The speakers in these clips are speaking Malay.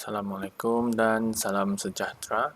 Assalamualaikum dan salam sejahtera.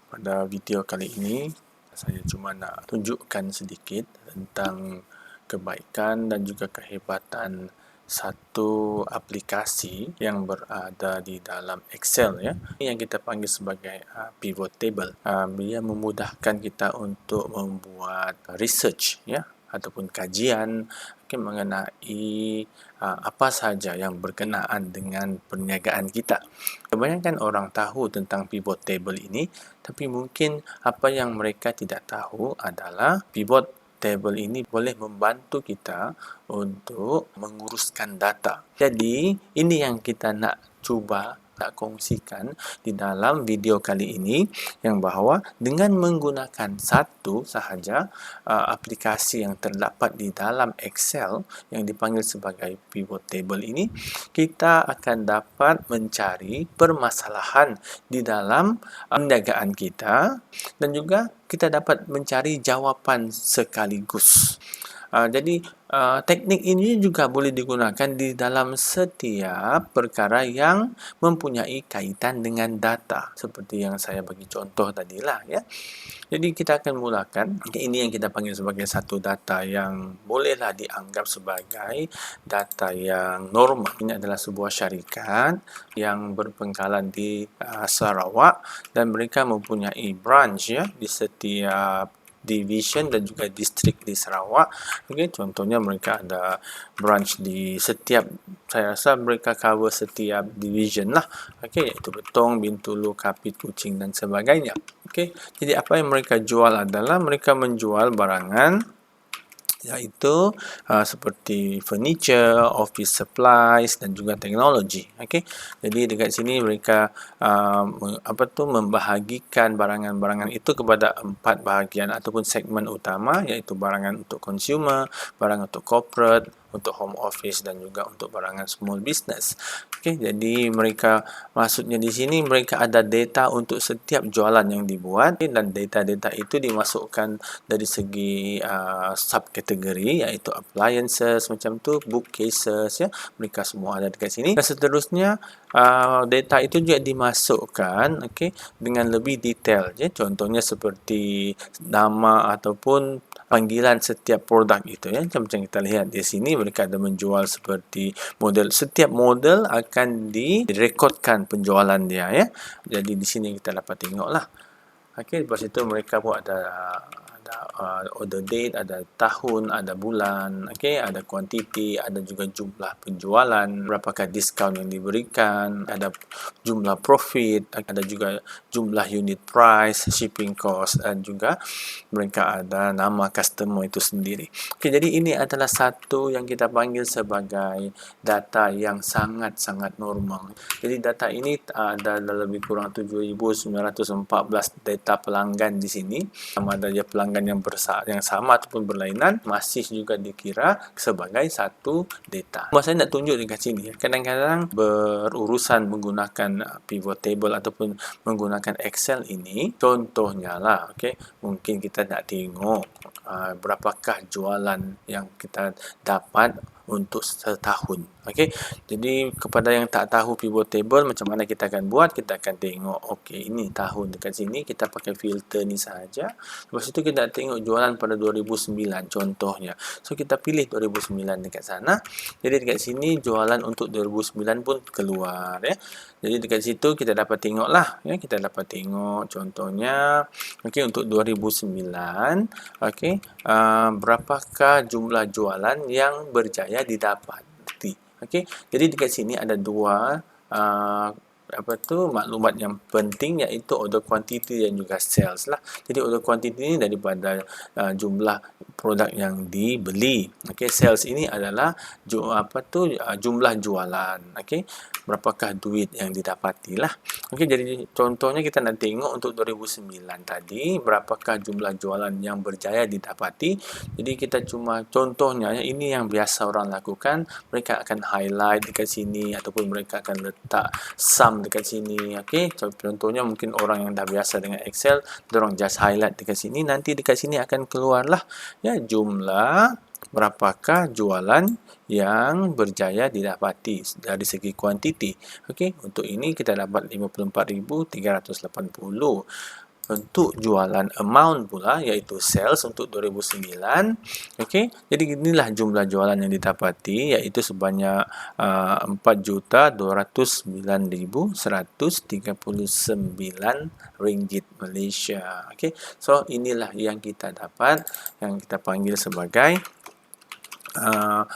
Pada video kali ini, saya cuma nak tunjukkan sedikit tentang kebaikan dan juga kehebatan satu aplikasi yang berada di dalam Excel, ya, yang kita panggil sebagai pivot table. Dia memudahkan kita untuk membuat research, ya, ataupun kajian mengenai apa sahaja yang berkenaan dengan perniagaan kita. Kebanyakan orang tahu tentang pivot table ini, tapi mungkin apa yang mereka tidak tahu adalah pivot table ini boleh membantu kita untuk menguruskan data. Jadi, ini yang kita nak cuba nak kongsikan di dalam video kali ini, yang bahawa dengan menggunakan satu sahaja aplikasi yang terdapat di dalam Excel yang dipanggil sebagai pivot table ini, kita akan dapat mencari permasalahan di dalam perniagaan kita dan juga kita dapat mencari jawapan sekaligus. Jadi, teknik ini juga boleh digunakan di dalam setiap perkara yang mempunyai kaitan dengan data. Seperti yang saya bagi contoh tadilah, ya. Jadi, kita akan mulakan. Ini yang kita panggil sebagai satu data yang bolehlah dianggap sebagai data yang normal. Ini adalah sebuah syarikat yang berpangkalan di Sarawak dan mereka mempunyai branch, ya, di setiap division dan juga distrik di Sarawak. Contohnya mereka ada branch di setiap, saya rasa mereka cover setiap division lah. Iaitu Betong, Bintulu, Kapit, Kuching dan sebagainya. Jadi apa yang mereka jual adalah mereka menjual barangan iaitu seperti furniture, office supplies dan juga teknologi. Jadi dekat sini mereka membahagikan barangan-barangan itu kepada 4 bahagian ataupun segmen utama, iaitu barangan untuk consumer, barangan untuk corporate, untuk home office dan juga untuk barangan small business. Jadi mereka, maksudnya di sini mereka ada data untuk setiap jualan yang dibuat dan data-data itu dimasukkan dari segi subkategori, iaitu appliances macam tu, bookcases, ya, mereka semua ada dekat sini. Dan seterusnya data itu juga dimasukkan dengan lebih detail, ya. Contohnya seperti nama ataupun panggilan setiap produk itu, ya. Macam kita lihat di sini mereka ada menjual seperti model, setiap model akan direkodkan penjualan dia, ya. Jadi di sini kita dapat tengoklah. Lepas itu mereka pun ada order date, ada tahun, ada bulan, ada kuantiti, ada juga jumlah penjualan, berapakah diskaun yang diberikan, ada jumlah profit, ada juga jumlah unit price, shipping cost, dan juga mereka ada nama customer itu sendiri. Jadi ini adalah satu yang kita panggil sebagai data yang sangat-sangat normal. Jadi data ini ada lebih kurang 7,914 data pelanggan di sini. Sama ada dia pelanggan yang sama ataupun berlainan, masih juga dikira sebagai satu data. Saya nak tunjuk dekat sini, kadang-kadang berurusan menggunakan pivot table ataupun menggunakan Excel ini, contohnya lah, mungkin kita nak tengok berapakah jualan yang kita dapat untuk setahun. Jadi kepada yang tak tahu pivot table macam mana kita akan buat, kita akan tengok ini tahun dekat sini, kita pakai filter ni sahaja. Lepas itu kita tengok jualan pada 2009 contohnya. So kita pilih 2009 dekat sana. Jadi dekat sini jualan untuk 2009 pun keluar, ya. Jadi dekat situ kita dapat tengoklah, ya, kita dapat tengok contohnya untuk 2009 berapakah jumlah jualan yang berjaya didapati. Jadi dekat sini ada dua maklumat yang penting, iaitu order quantity dan juga sales lah. Jadi order quantity ini daripada jumlah produk yang dibeli. Sales ini adalah jumlah jualan. Berapakah duit yang didapati lah. Jadi contohnya kita nak tengok untuk 2009 tadi, berapakah jumlah jualan yang berjaya didapati. Jadi kita cuma contohnya, ini yang biasa orang lakukan, mereka akan highlight dekat sini ataupun mereka akan letak sum dekat sini. Contohnya mungkin orang yang dah biasa dengan Excel, dorang just highlight dekat sini, nanti dekat sini akan keluarlah, ya, jumlah berapakah jualan yang berjaya didapati dari segi kuantiti. Okey, untuk ini kita dapat 54,380. Untuk jualan amount pula iaitu sales untuk 2009. Okey, jadi inilah jumlah jualan yang didapati iaitu sebanyak 4,209,139 ringgit Malaysia. Okey, so inilah yang kita dapat, yang kita panggil sebagai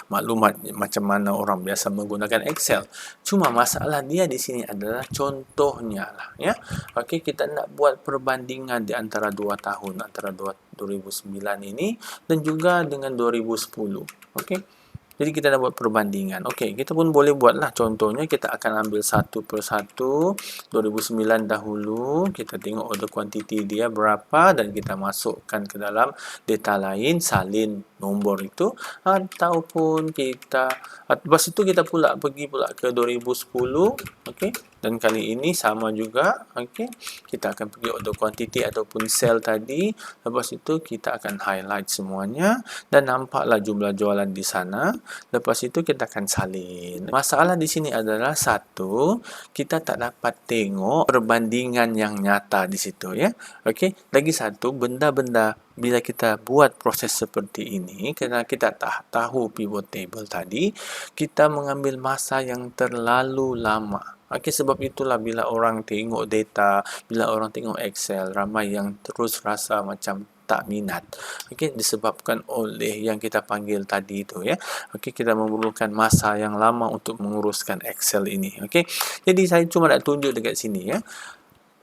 maklumat macam mana orang biasa menggunakan Excel. Cuma masalah dia di sini adalah contohnya lah, ya. Okey, kita nak buat perbandingan di antara 2 tahun, antara 2009 ini dan juga dengan 2010. Okey. Jadi kita nak buat perbandingan. Okey, kita pun boleh buatlah. Contohnya kita akan ambil satu persatu. 2009 dahulu, kita tengok order quantity dia berapa dan kita masukkan ke dalam data lain, salin nombor itu, ataupun kita lepas itu kita pula pergi pula ke 2010. Okey, dan kali ini sama juga. Okey, kita akan pergi order quantity ataupun sell tadi. Lepas itu kita akan highlight semuanya dan nampaklah jumlah jualan di sana. Lepas itu kita akan salin. Masalah di sini adalah satu, kita tak dapat tengok perbandingan yang nyata di situ, ya. Okey, lagi satu, benda-benda bila kita buat proses seperti ini, kerana kita tak tahu pivot table tadi, kita mengambil masa yang terlalu lama. Okey, sebab itulah bila orang tengok data, bila orang tengok Excel, ramai yang terus rasa macam tak minat. Okey, disebabkan oleh yang kita panggil tadi itu, ya. Okey, kita memerlukan masa yang lama untuk menguruskan Excel ini. Okey, jadi saya cuma nak tunjuk dekat sini, ya.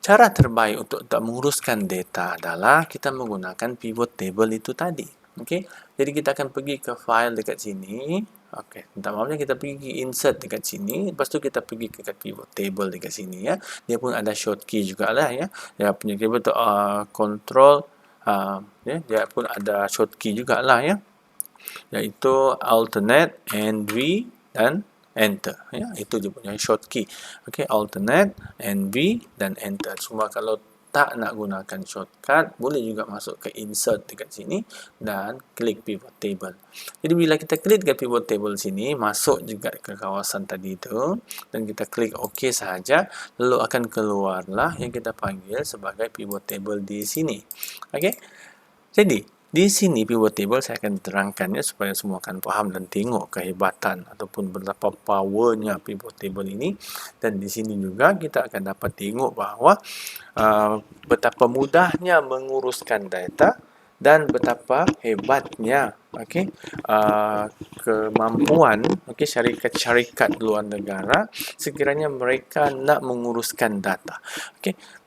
Cara terbaik untuk menguruskan data adalah kita menggunakan pivot table itu tadi. Okey, jadi kita akan pergi ke file dekat sini. Okey, minta maafnya kita pergi insert dekat sini. Lepas tu kita pergi ke pivot table dekat sini, ya. Dia pun ada shortkey jugalah, ya. Dia punya keyboard tu control, ya. Dia pun ada shortkey jugalah, ya. Iaitu alternate, NV dan enter, ya. Itu dia punya shortkey. Okey, alternate, NV dan enter. Cuma kalau tak nak gunakan shortcut, boleh juga masuk ke insert dekat sini dan klik pivot table. Jadi bila kita klik ke pivot table sini, masuk juga ke kawasan tadi itu dan kita klik OK sahaja, lalu akan keluarlah yang kita panggil sebagai pivot table di sini. Okey. Jadi di sini pivot table saya akan terangkannya supaya semua akan faham dan tengok kehebatan ataupun betapa powernya pivot table ini. Dan di sini juga kita akan dapat tengok bahawa betapa mudahnya menguruskan data dan betapa hebatnya kemampuan syarikat-syarikat luar negara sekiranya mereka nak menguruskan data.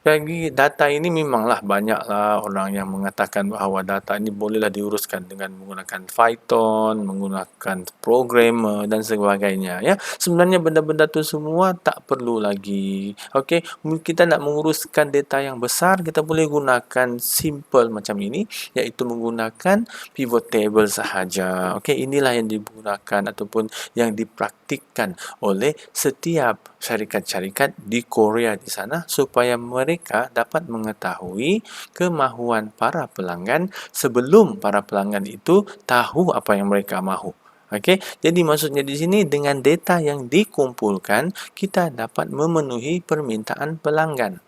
Bagi data ini memanglah banyaklah orang yang mengatakan bahawa data ini bolehlah diuruskan dengan menggunakan Python, menggunakan programmer dan sebagainya, ya. Sebenarnya benda-benda tu semua tak perlu lagi. Okey, kita nak menguruskan data yang besar, kita boleh gunakan simple macam ini, iaitu menggunakan pivot table sahaja. Okey, inilah yang digunakan ataupun yang dipraktikkan oleh setiap syarikat-syarikat di Korea di sana supaya mereka dapat mengetahui kemahuan para pelanggan sebelum para pelanggan itu tahu apa yang mereka mahu. Okey, jadi maksudnya di sini dengan data yang dikumpulkan kita dapat memenuhi permintaan pelanggan.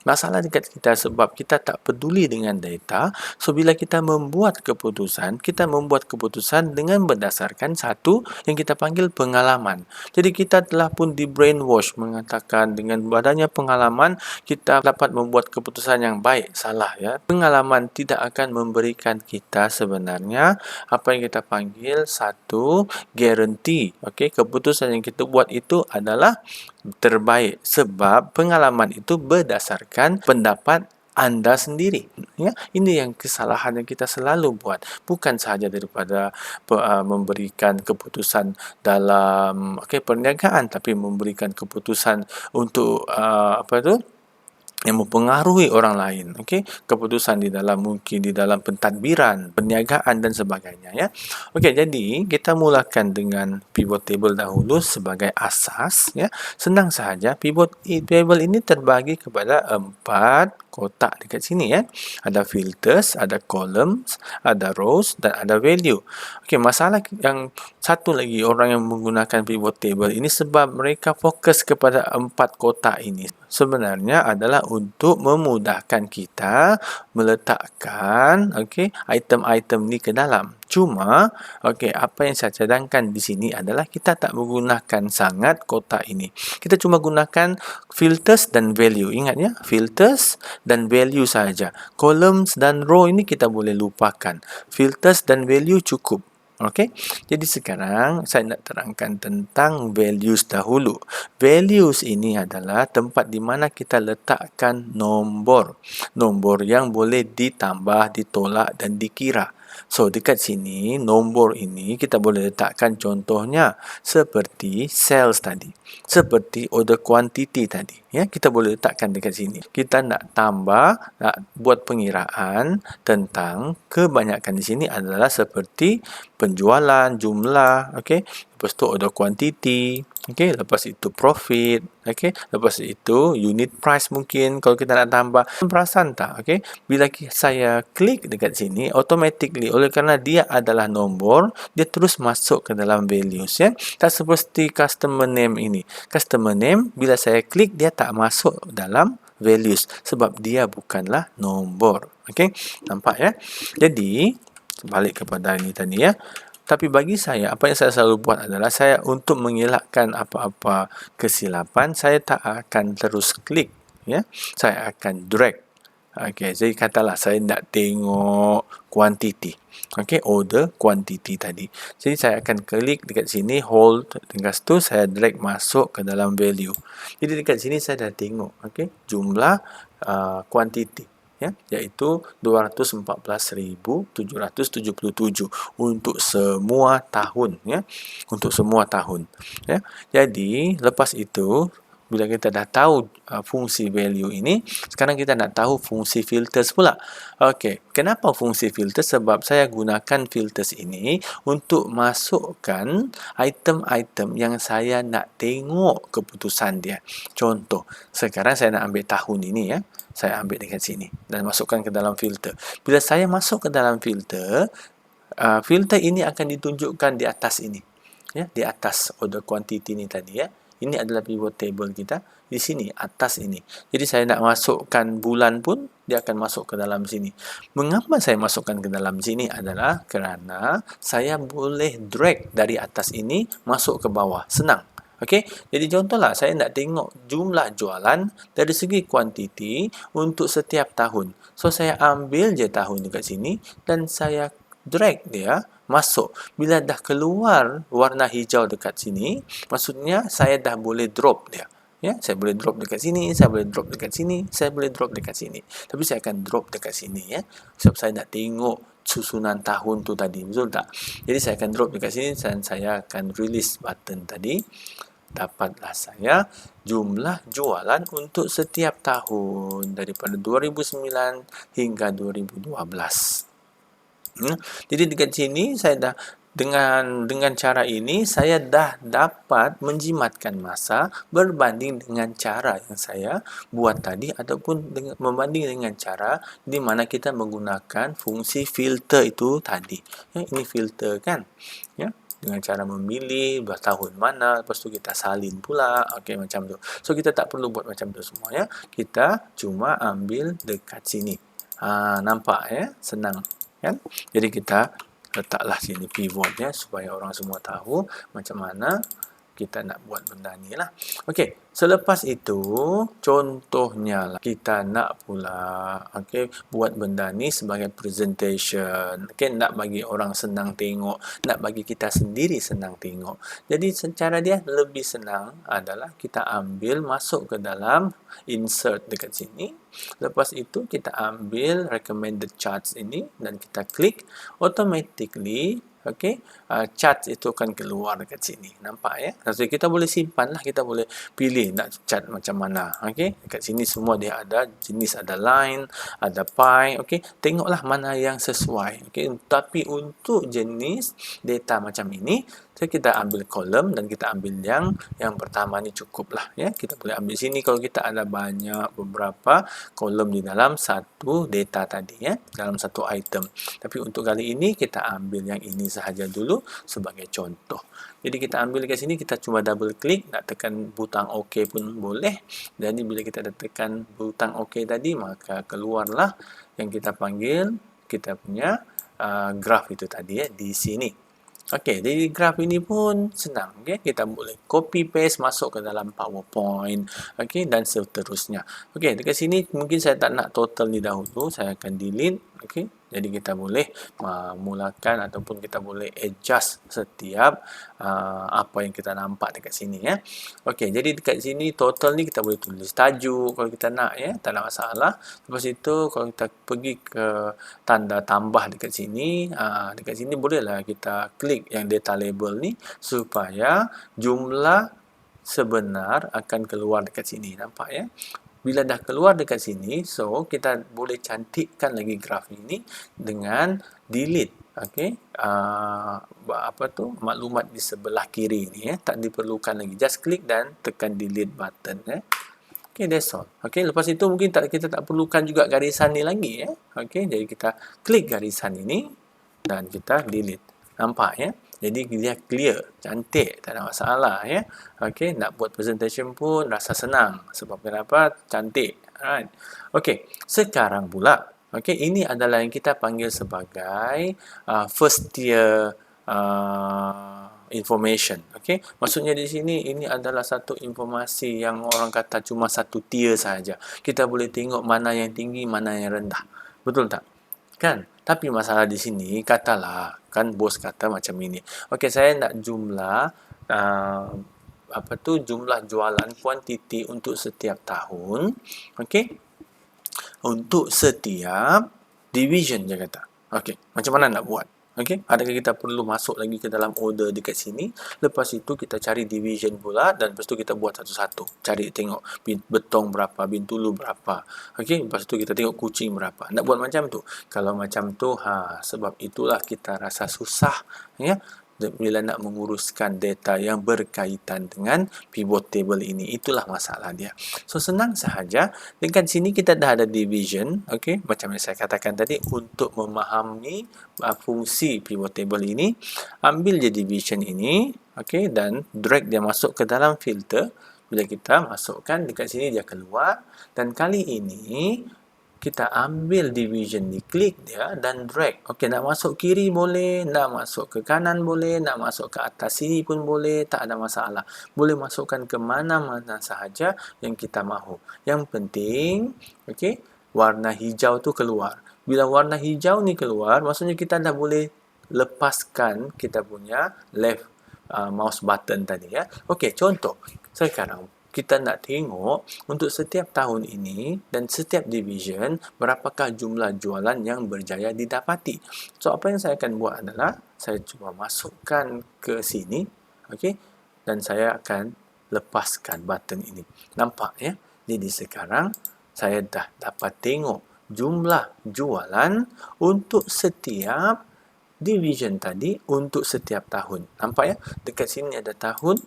Masalah dekat kita sebab kita tak peduli dengan data, so bila kita membuat keputusan dengan berdasarkan satu yang kita panggil pengalaman. Jadi kita telah pun di brainwash mengatakan dengan adanya pengalaman kita dapat membuat keputusan yang baik, salah, ya. Pengalaman tidak akan memberikan kita sebenarnya apa yang kita panggil satu guarantee. Okey, keputusan yang kita buat itu adalah terbaik sebab pengalaman itu berdasarkan pendapat anda sendiri, ya. Ini yang kesalahan yang kita selalu buat, bukan sahaja daripada memberikan keputusan dalam perniagaan, tapi memberikan keputusan untuk yang mempengaruhi orang lain. Okey, keputusan mungkin di dalam pentadbiran, perniagaan dan sebagainya, ya. Okey, jadi kita mulakan dengan pivot table dahulu sebagai asas, ya. Senang sahaja. Pivot table ini terbagi kepada 4 kotak dekat sini ya. Ada filters, ada columns, ada rows dan ada value. Okey, masalah yang satu lagi orang yang menggunakan pivot table ini sebab mereka fokus kepada 4 kotak ini. Sebenarnya adalah untuk memudahkan kita meletakkan item-item ni ke dalam. Cuma apa yang saya cadangkan di sini adalah kita tak menggunakan sangat kotak ini. Kita cuma gunakan filters dan value. Ingat ya, filters dan value saja. Columns dan row ini kita boleh lupakan. Filters dan value cukup. Okey. Jadi sekarang saya nak terangkan tentang values dahulu. Values ini adalah tempat di mana kita letakkan nombor. Nombor yang boleh ditambah, ditolak dan dikira. So, dekat sini, nombor ini kita boleh letakkan contohnya seperti sales tadi. Seperti order quantity tadi. Ya, kita boleh letakkan dekat sini. Kita nak tambah, nak buat pengiraan tentang kebanyakan di sini adalah seperti penjualan, jumlah, lepas tu order quantity, lepas itu profit, lepas itu unit price mungkin kalau kita nak tambah. Perasan tak? Bila saya klik dekat sini, automatically oleh kerana dia adalah nombor, dia terus masuk ke dalam values ya. Tak seperti customer name ini. Customer name bila saya klik dia tak masuk dalam values sebab dia bukanlah nombor. Nampak ya? Jadi balik kepada ini tadi ya. Tapi bagi saya, apa yang saya selalu buat adalah saya untuk mengelakkan apa-apa kesilapan, saya tak akan terus klik. Ya, saya akan drag. Jadi katalah saya nak tengok quantity. Order quantity tadi. Jadi saya akan klik dekat sini, hold, dengan tu saya drag masuk ke dalam value. Jadi dekat sini saya dah tengok, jumlah quantity. Iaitu 214,777 untuk semua tahun untuk semua tahun jadi lepas itu bila kita dah tahu fungsi value ini, sekarang kita nak tahu fungsi filters pula. Kenapa fungsi filters? Sebab saya gunakan filters ini untuk masukkan item-item yang saya nak tengok keputusan dia. Contoh, sekarang saya nak ambil tahun ini ya. Saya ambil dekat sini dan masukkan ke dalam filter. Bila saya masuk ke dalam filter, filter ini akan ditunjukkan di atas ini. Di atas order quantity ini tadi ya. Ini adalah pivot table kita. Di sini, atas ini. Jadi saya nak masukkan bulan pun, dia akan masuk ke dalam sini. Mengapa saya masukkan ke dalam sini adalah kerana saya boleh drag dari atas ini masuk ke bawah. Senang. Jadi contohlah saya nak tengok jumlah jualan dari segi kuantiti untuk setiap tahun. So saya ambil je tahun dekat sini dan saya drag dia masuk. Bila dah keluar warna hijau dekat sini, maksudnya saya dah boleh drop dia. Saya boleh drop dekat sini, saya boleh drop dekat sini, saya boleh drop dekat sini. Tapi saya akan drop dekat sini ya. Sebab saya nak tengok susunan tahun tu tadi, betul tak? Jadi saya akan drop dekat sini dan saya akan release button tadi. Dapatlah saya jumlah jualan untuk setiap tahun daripada 2009 hingga 2012. Jadi dekat sini saya dah dengan cara ini saya dah dapat menjimatkan masa berbanding dengan cara yang saya buat tadi ataupun membanding dengan cara di mana kita menggunakan fungsi filter itu tadi. Ini filter kan? Dengan cara memilih tahun mana, lepas tu kita salin pula, macam tu. So kita tak perlu buat macam tu semua ya. Kita cuma ambil dekat sini. Nampak ya, senang kan? Jadi kita letaklah sini pivot ya supaya orang semua tahu macam mana kita nak buat benda ni lah. Selepas itu contohnya lah kita nak pula buat benda ni sebagai presentation. Nak bagi orang senang tengok, nak bagi kita sendiri senang tengok. Jadi secara dia lebih senang adalah kita ambil masuk ke dalam insert dekat sini. Lepas itu kita ambil recommended charts ini dan kita klik, automatically chart itu akan keluar dekat sini. Nampak ya? Jadi kita boleh simpan lah, kita boleh pilih pilih nak chart macam mana. Okey, dekat sini semua dia ada jenis, ada line, ada pie. Okey, tengoklah mana yang sesuai. Okey, tapi untuk jenis data macam ini, so kita ambil kolom dan kita ambil yang pertama ni cukuplah ya. Kita boleh ambil sini kalau kita ada banyak beberapa kolom di dalam satu data tadi ya, dalam satu item. Tapi untuk kali ini kita ambil yang ini sahaja dulu sebagai contoh. Jadi kita ambil dekat sini, kita cuma double klik, nak tekan butang OK pun boleh. Jadi bila kita dah tekan butang OK tadi, maka keluarlah yang kita panggil kita punya graf itu tadi ya, di sini. Okey, jadi graf ini pun senang. Okay? Kita boleh copy paste masuk ke dalam PowerPoint, okay? Dan seterusnya. Okey, dekat sini mungkin saya tak nak total ni dahulu, saya akan delete. Okey, jadi kita boleh mulakan ataupun kita boleh adjust setiap apa yang kita nampak dekat sini ya. Okey, jadi dekat sini total ni kita boleh tulis tajuk kalau kita nak ya, tak ada masalah. Lepas itu kalau kita pergi ke tanda tambah dekat sini bolehlah kita klik yang data label ni supaya jumlah sebenar akan keluar dekat sini, nampak ya. Bila dah keluar dekat sini, so kita boleh cantikkan lagi graf ini dengan delete. Okey, maklumat di sebelah kiri ni ya, tak diperlukan lagi. Just klik dan tekan delete button ya. Okay, that's all. Okay, lepas itu mungkin kita tak perlukan juga garisan ni lagi ya. Okay, jadi kita klik garisan ini dan kita delete. Nampak ya? Jadi dia clear, cantik, tak ada masalah ya. Okay, nak buat presentation pun rasa senang. Sebab kenapa? Cantik. Alright. Okay, sekarang pula, okay, ini adalah yang kita panggil sebagai first tier information. Okay, maksudnya di sini ini adalah satu informasi yang orang kata cuma satu tier saja. Kita boleh tengok mana yang tinggi, mana yang rendah. Betul tak? Kan? Tapi masalah di sini, katalah, kan bos kata macam ini. Okey, saya nak jumlah jumlah jualan kuantiti untuk setiap tahun. Okey. Untuk setiap division dia kata. Okey, macam mana nak buat? Okey, adakah kita perlu masuk lagi ke dalam order dekat sini? Lepas itu kita cari division pula dan lepas itu kita buat satu-satu. Cari tengok betong berapa, bintulu berapa. Okey, lepas itu kita tengok kucing berapa. Nak buat macam tu. Kalau macam tu, sebab itulah kita rasa susah ya. Bila nak menguruskan data yang berkaitan dengan pivot table ini, itulah masalah dia. So senang sahaja. Dekat sini kita dah ada division, okey, macam yang saya katakan tadi, untuk memahami fungsi pivot table ini, ambil je division ini, okey, dan drag dia masuk ke dalam filter. Bila kita masukkan dekat sini dia keluar, dan kali ini kita ambil division ni, klik dia dan drag. Okey, nak masuk kiri boleh, nak masuk ke kanan boleh, nak masuk ke atas sini pun boleh, tak ada masalah. Boleh masukkan ke mana-mana sahaja yang kita mahu. Yang penting, okey, warna hijau tu keluar. Bila warna hijau ni keluar, maksudnya kita dah boleh lepaskan kita punya left mouse button tadi ya. Okey, contoh. Sekarang kita nak tengok untuk setiap tahun ini dan setiap division berapakah jumlah jualan yang berjaya didapati. So apa yang saya akan buat adalah saya cuba masukkan ke sini, okey, dan saya akan lepaskan button ini. Nampak ya? Jadi sekarang saya dah dapat tengok jumlah jualan untuk setiap division tadi untuk setiap tahun. Nampak ya? Dekat sini ada tahun,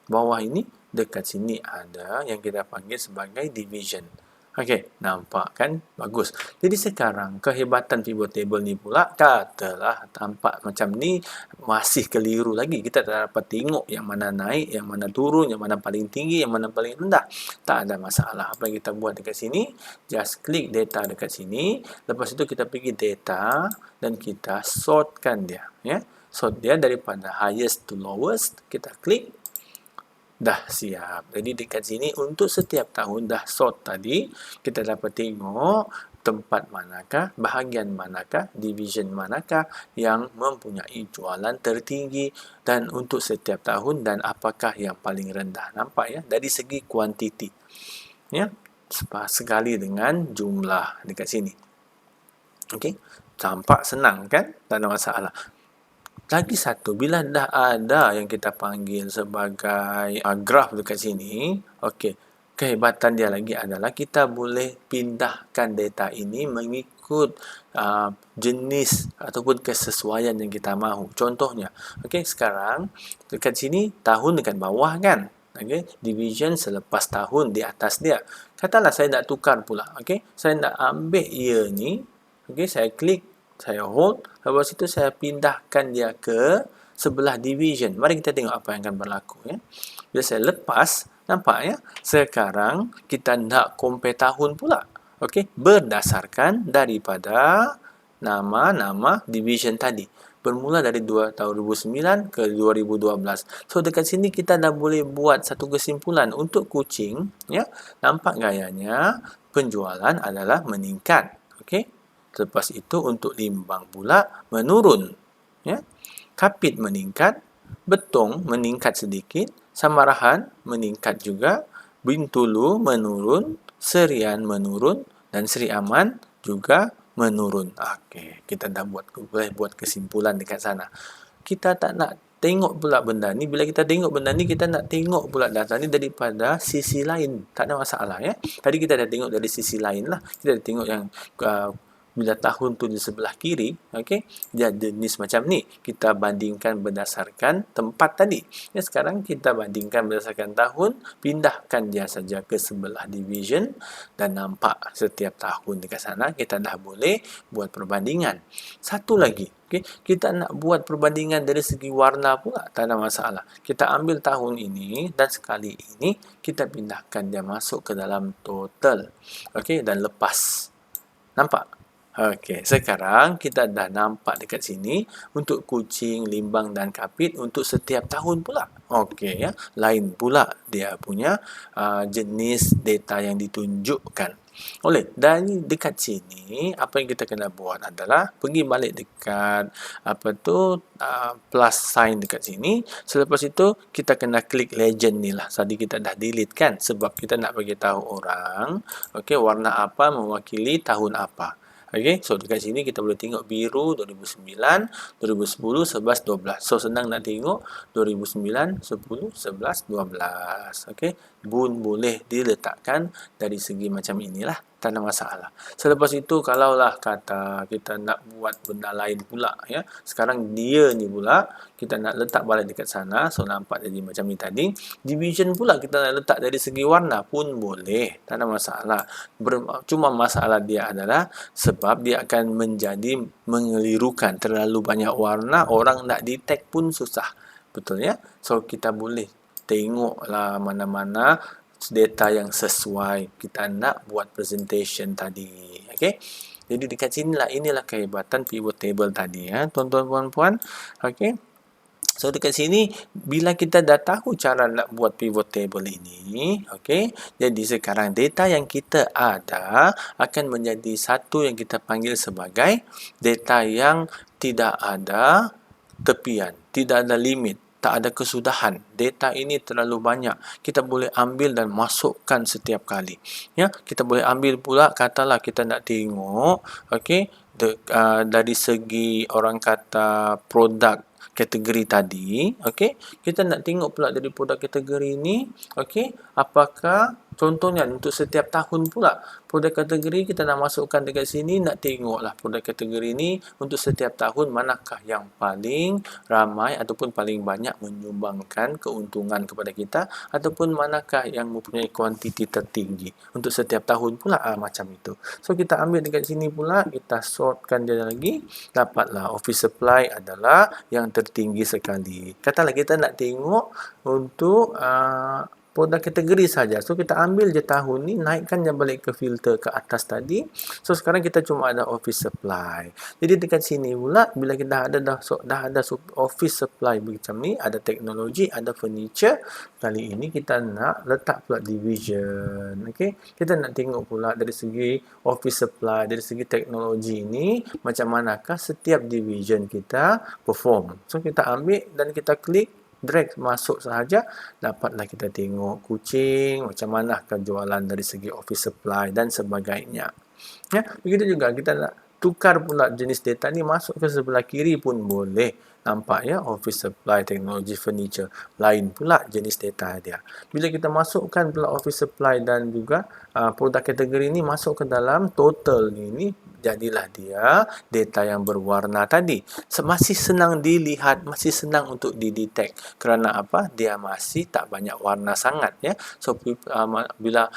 bawah ini dekat sini ada yang kita panggil sebagai division. Okey, nampak kan? Bagus. Jadi sekarang kehebatan pivot table ni pula, katalah tampak macam ni masih keliru lagi. Kita tak dapat tengok yang mana naik, yang mana turun, yang mana paling tinggi, yang mana paling rendah. Tak ada masalah. Apa yang kita buat dekat sini, just klik data dekat sini. Lepas itu kita pergi data dan kita sortkan dia. Ya, sort dia daripada highest to lowest. Kita klik. Dah siap. Jadi dekat sini untuk setiap tahun dah sort tadi, kita dapat tengok tempat manakah, bahagian manakah, division manakah yang mempunyai jualan tertinggi dan untuk setiap tahun dan apakah yang paling rendah. Nampak ya? Dari segi kuantiti. Ya, sekali dengan jumlah dekat sini. Okey, tampak senang kan? Tak ada masalah. Lagi satu, bila dah ada yang kita panggil sebagai graf dekat sini, okey, kehebatan dia lagi adalah kita boleh pindahkan data ini mengikut jenis ataupun kesesuaian yang kita mahu. Contohnya, okey, sekarang dekat sini tahun dekat bawah kan? Okey, division selepas tahun di atas dia. Katalah saya nak tukar pula, okey, saya nak ambil year ni, okey, saya klik, saya hold, lepas itu saya pindahkan dia ke sebelah division. Mari kita tengok apa yang akan berlaku. Ya. Bila saya lepas, nampak ya, sekarang kita nak compare tahun pula. Okey, berdasarkan daripada nama-nama division tadi. Bermula dari tahun 2009 ke 2012. So dekat sini kita dah boleh buat satu kesimpulan untuk kucing, ya. Nampak gayanya penjualan adalah meningkat. Okey. Lepas itu untuk limbang pula menurun. Ya. Kapit meningkat, betong meningkat sedikit, samarahan meningkat juga, bintulu menurun, serian menurun, dan Sri Aman juga menurun. Okey, kita dah boleh buat kesimpulan dekat sana. Kita tak nak tengok pula benda ni. Bila kita tengok benda ni, kita nak tengok pula data ni daripada sisi lain. Tak ada masalah ya. Tadi kita dah tengok dari sisi lain lah. Kita dah tengok yang bila tahun tu di sebelah kiri, okey, dia jenis macam ni. Kita bandingkan berdasarkan tempat tadi. Ya, sekarang kita bandingkan berdasarkan tahun, pindahkan dia saja ke sebelah division dan nampak setiap tahun dekat sana kita dah boleh buat perbandingan. Satu lagi, okey, kita nak buat perbandingan dari segi warna pula, tak ada masalah. Kita ambil tahun ini dan sekali ini kita pindahkan dia masuk ke dalam total. Okey, dan lepas. Nampak? Okey, sekarang kita dah nampak dekat sini untuk kucing, limbang dan kapit untuk setiap tahun pula. Okey ya, lain pula dia punya jenis data yang ditunjukkan. Oleh, dan dekat sini apa yang kita kena buat adalah pergi balik dekat plus sign dekat sini. Selepas itu kita kena klik legend ni lah. Tadi kita dah delete kan sebab kita nak bagi tahu orang okey warna apa mewakili tahun apa. Okey, so dekat sini kita boleh tengok biru 2009, 2010, 11, 12. So senang nak tengok 2009, 10, 11, 12. Okey, pun boleh diletakkan dari segi macam inilah, tak ada masalah. Selepas itu kalaulah kata kita nak buat benda lain pula ya. Sekarang dia ni pula kita nak letak balik dekat sana, so nampak jadi macam ni tadi. Division pula kita nak letak dari segi warna pun boleh, tak ada masalah. Cuma masalah dia adalah sebab dia akan menjadi mengelirukan, terlalu banyak warna, orang nak detect pun susah. Betul ya? So kita boleh tengoklah mana-mana data yang sesuai kita nak buat presentation tadi. Okey. Jadi dekat sinilah inilah kehebatan pivot table tadi ya, tuan-tuan puan-puan. Okey. So dekat sini bila kita dah tahu cara nak buat pivot table ini, okey. Jadi sekarang data yang kita ada akan menjadi satu yang kita panggil sebagai data yang tidak ada tepian, tidak ada limit, tak ada kesudahan. Data ini terlalu banyak. Kita boleh ambil dan masukkan setiap kali. Ya, kita boleh ambil pula katalah kita nak tengok okey dari segi orang kata produk kategori tadi, okey. Kita nak tengok pula dari produk kategori ini, okey, apakah contohnya untuk setiap tahun pula produk kategori kita nak masukkan dekat sini, nak tengoklah produk kategori ini untuk setiap tahun manakah yang paling ramai ataupun paling banyak menyumbangkan keuntungan kepada kita ataupun manakah yang mempunyai kuantiti tertinggi untuk setiap tahun pula macam itu. So kita ambil dekat sini pula, kita sortkan dia lagi, dapatlah office supply adalah yang tertinggi sekali. Katalah kita nak tengok untuk produk kategori saja. So kita ambil je tahun ni, naikkan je balik ke filter ke atas tadi. So sekarang kita cuma ada office supply. Jadi dekat sini pula bila kita dah ada office supply macam ni, ada teknologi, ada furniture. Kali ini kita nak letak pula division. Okey. Kita nak tengok pula dari segi office supply, dari segi teknologi ini macam manakah setiap division kita perform. So kita ambil dan kita klik, drag masuk sahaja, dapatlah kita tengok kucing macam mana jualan dari segi office supply dan sebagainya. Ya, begitu juga kita nak tukar pula jenis data ni masuk ke sebelah kiri pun boleh. Nampak ya, office supply, teknologi furniture, lain pula jenis data dia. Bila kita masukkan pula office supply dan juga produk kategori ni masuk ke dalam total ni jadilah dia data yang berwarna tadi. Masih senang dilihat, masih senang untuk didetect. Kerana apa? Dia masih tak banyak warna sangat ya. So bila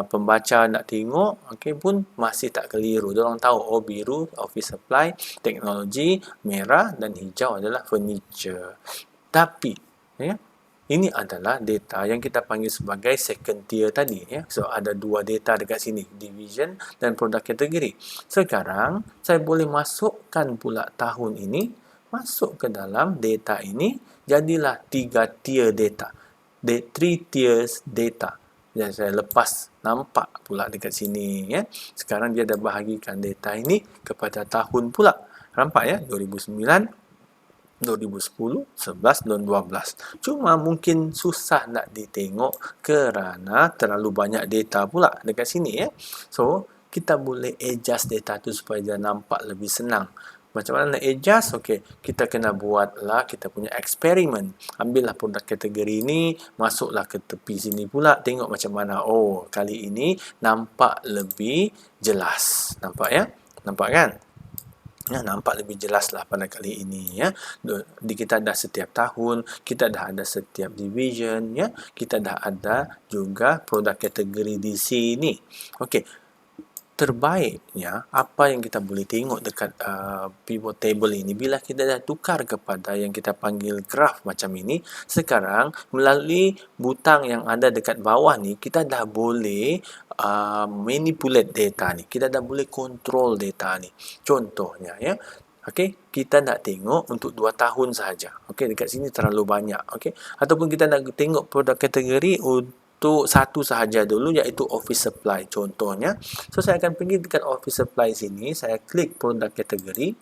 pembaca nak tengok, okey pun masih tak keliru. Diorang tahu oh biru office supply, teknologi, merah dan hijau adalah furniture. Tapi ya, ini adalah data yang kita panggil sebagai second tier tadi ya. So ada dua data dekat sini, division dan produk kategori. Sekarang saya boleh masukkan pula tahun ini masuk ke dalam data ini, jadilah 3 tier data. 3 tiers data. Yang saya lepas nampak pula dekat sini ya. Sekarang dia dah bahagikan data ini kepada tahun pula. Nampak ya? 2009 2010, 11 dan 12. Cuma mungkin susah nak ditengok kerana terlalu banyak data pula dekat sini ya. So, kita boleh adjust data tu supaya dia nampak lebih senang. Macam mana nak adjust? Okey, kita kena buatlah kita punya eksperimen. Ambillah produk kategori ini, masuklah ke tepi sini pula, tengok macam mana. Oh, kali ini nampak lebih jelas. Nampak ya? Nampak kan? Ya, nampak lebih jelas lah pada kali ini ya. Kita dah setiap tahun, kita dah ada setiap division ya. Kita dah ada juga produk kategori di sini. Okey. Terbaiknya apa yang kita boleh tengok dekat pivot table ini bila kita dah tukar kepada yang kita panggil graf macam ini, sekarang melalui butang yang ada dekat bawah ni kita dah boleh manipulate data ni, kita dah boleh control data ni. Contohnya ya, okey, kita nak tengok untuk 2 tahun sahaja. Okey, dekat sini terlalu banyak, okey. Ataupun kita nak tengok produk kategori untuk satu sahaja dulu, iaitu office supply contohnya. So saya akan pergi dekat office supply sini, saya klik produk kategori.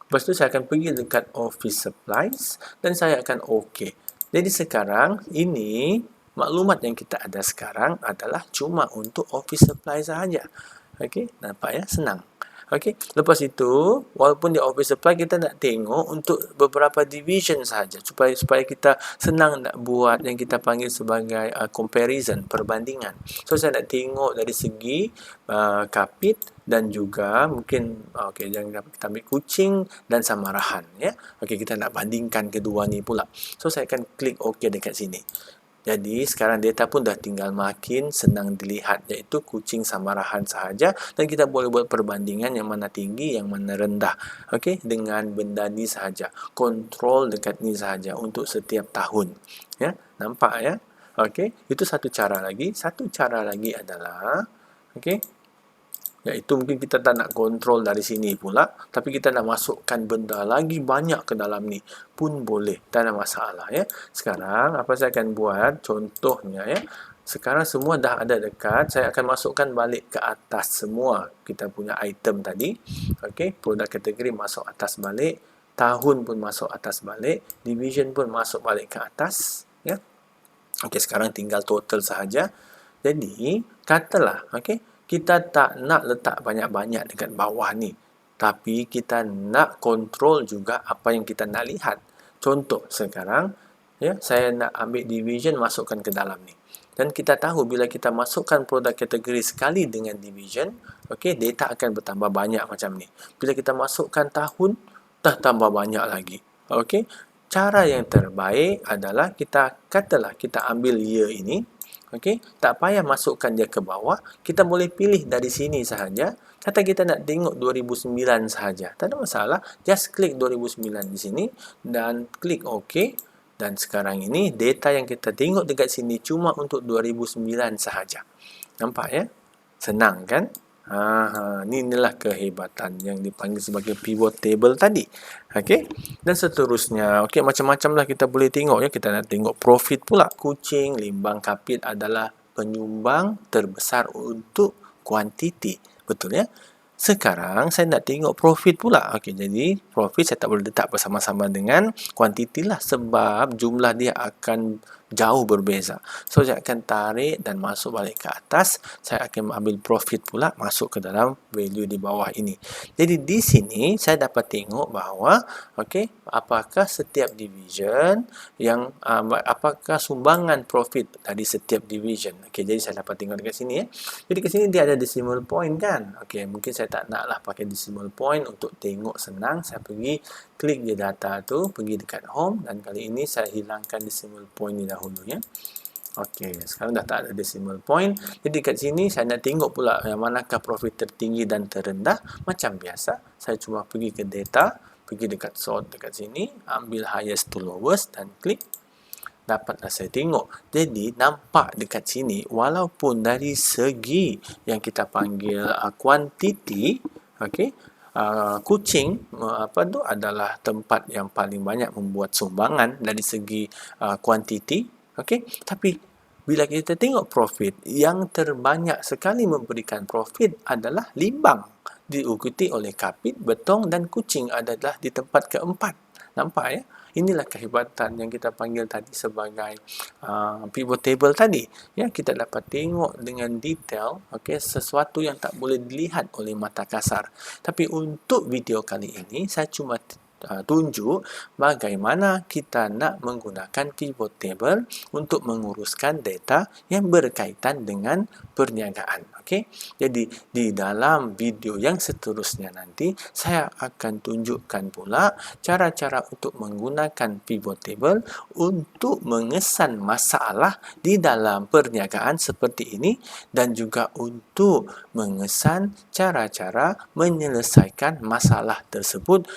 Lepas tu saya akan pergi dekat office supplies dan saya akan OK. Jadi sekarang ini maklumat yang kita ada sekarang adalah cuma untuk office supply sahaja. Okey, nampak ya, senang. Okey, lepas itu walaupun di office supply kita nak tengok untuk beberapa division sahaja supaya kita senang nak buat yang kita panggil sebagai comparison, perbandingan. So saya nak tengok dari segi kapit dan juga mungkin okey, jangan kita ambil kucing dan samarahan ya. Okey, kita nak bandingkan kedua ni pula. So saya akan klik OK dekat sini. Jadi sekarang data pun dah tinggal makin senang dilihat, iaitu kucing samarahan sahaja, dan kita boleh buat perbandingan yang mana tinggi, yang mana rendah. Okey, dengan benda ni sahaja. Kontrol dekat ni sahaja untuk setiap tahun. Ya, nampak ya? Okey, itu satu cara lagi. Satu cara lagi adalah okey, iaitu mungkin kita tak nak kontrol dari sini pula, tapi kita nak masukkan benda lagi banyak ke dalam ni pun boleh, tak ada masalah ya. Sekarang apa saya akan buat contohnya ya. Sekarang semua dah ada dekat, saya akan masukkan balik ke atas semua kita punya item tadi. Okey, produk kategori masuk atas balik, tahun pun masuk atas balik, division pun masuk balik ke atas ya. Okey, sekarang tinggal total sahaja. Jadi katalah okey, kita tak nak letak banyak-banyak dekat bawah ni, tapi kita nak kontrol juga apa yang kita nak lihat. Contoh sekarang ya, saya nak ambil division masukkan ke dalam ni, dan kita tahu bila kita masukkan produk kategori sekali dengan division, okey, data akan bertambah banyak macam ni. Bila kita masukkan tahun, dah tambah banyak lagi. Okey, cara yang terbaik adalah katalah kita ambil year ini. Okey, tak payah masukkan dia ke bawah, kita boleh pilih dari sini sahaja. Kata kita nak tengok 2009 sahaja, tak ada masalah, just klik 2009 di sini dan klik OK. Dan sekarang ini data yang kita tengok dekat sini cuma untuk 2009 sahaja. Nampak ya? Senang kan? Inilah kehebatan yang dipanggil sebagai pivot table tadi. Okey, dan seterusnya. Okey, macam-macam lah kita boleh tengok ya. Kita nak tengok profit pula. Kucing, limbang kapit adalah penyumbang terbesar untuk kuantiti. Betul ya? Sekarang saya nak tengok profit pula. Okey, jadi profit saya tak boleh letak bersama-sama dengan kuantiti lah, sebab jumlah dia akan jauh berbeza. So, saya akan tarik dan masuk balik ke atas. Saya akan ambil profit pula masuk ke dalam value di bawah ini. Jadi, di sini saya dapat tengok bahawa, okey, apakah setiap division yang, apakah sumbangan profit dari setiap division. Okey, jadi saya dapat tengok dekat sini. Jadi, kat sini dia ada decimal point kan. Okey, mungkin saya tak naklah pakai decimal point untuk tengok senang. Saya pergi klik je data tu, pergi dekat home, dan kali ini saya hilangkan decimal point ni dahulu ya. Okey, sekarang dah tak ada decimal point. Jadi kat sini saya nak tengok pula yang manakah profit tertinggi dan terendah. Macam biasa, saya cuma pergi ke data, pergi dekat sort dekat sini, ambil highest to lowest dan klik. Dapatlah saya tengok. Jadi nampak dekat sini, walaupun dari segi yang kita panggil kuantiti, okey, kucing adalah tempat yang paling banyak membuat sumbangan dari segi kuantiti, okey, tapi bila kita tengok profit, yang terbanyak sekali memberikan profit adalah limbang, diikuti oleh kapit, betong dan kucing adalah di tempat keempat. Nampak ya? Inilah kehebatan yang kita panggil tadi sebagai pivot table tadi. Ya, kita dapat tengok dengan detail, okey, sesuatu yang tak boleh dilihat oleh mata kasar. Tapi untuk video kali ini, saya cuma tunjuk bagaimana kita nak menggunakan pivot table untuk menguruskan data yang berkaitan dengan perniagaan. Okey. Jadi di dalam video yang seterusnya nanti saya akan tunjukkan pula cara-cara untuk menggunakan pivot table untuk mengesan masalah di dalam perniagaan seperti ini, dan juga untuk mengesan cara-cara menyelesaikan masalah tersebut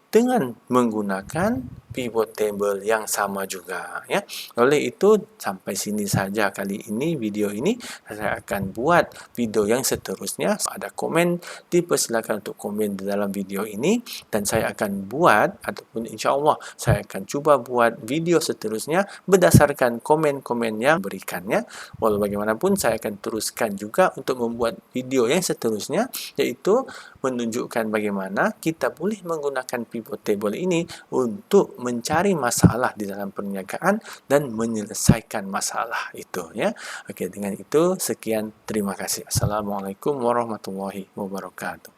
dengan menggunakan pivot table yang sama juga ya. Oleh itu sampai sini saja kali ini video ini. Saya akan buat video yang seterusnya. Ada komen, dipersilakan untuk komen di dalam video ini, dan saya akan buat ataupun insya-Allah saya akan cuba buat video seterusnya berdasarkan komen-komen yang berikannya. Walau bagaimanapun saya akan teruskan juga untuk membuat video yang seterusnya, iaitu menunjukkan bagaimana kita boleh menggunakan pivot table ini untuk mencari masalah di dalam perniagaan dan menyelesaikan masalah itu ya. Okey, dengan itu sekian, terima kasih. Assalamualaikum warahmatullahi wabarakatuh.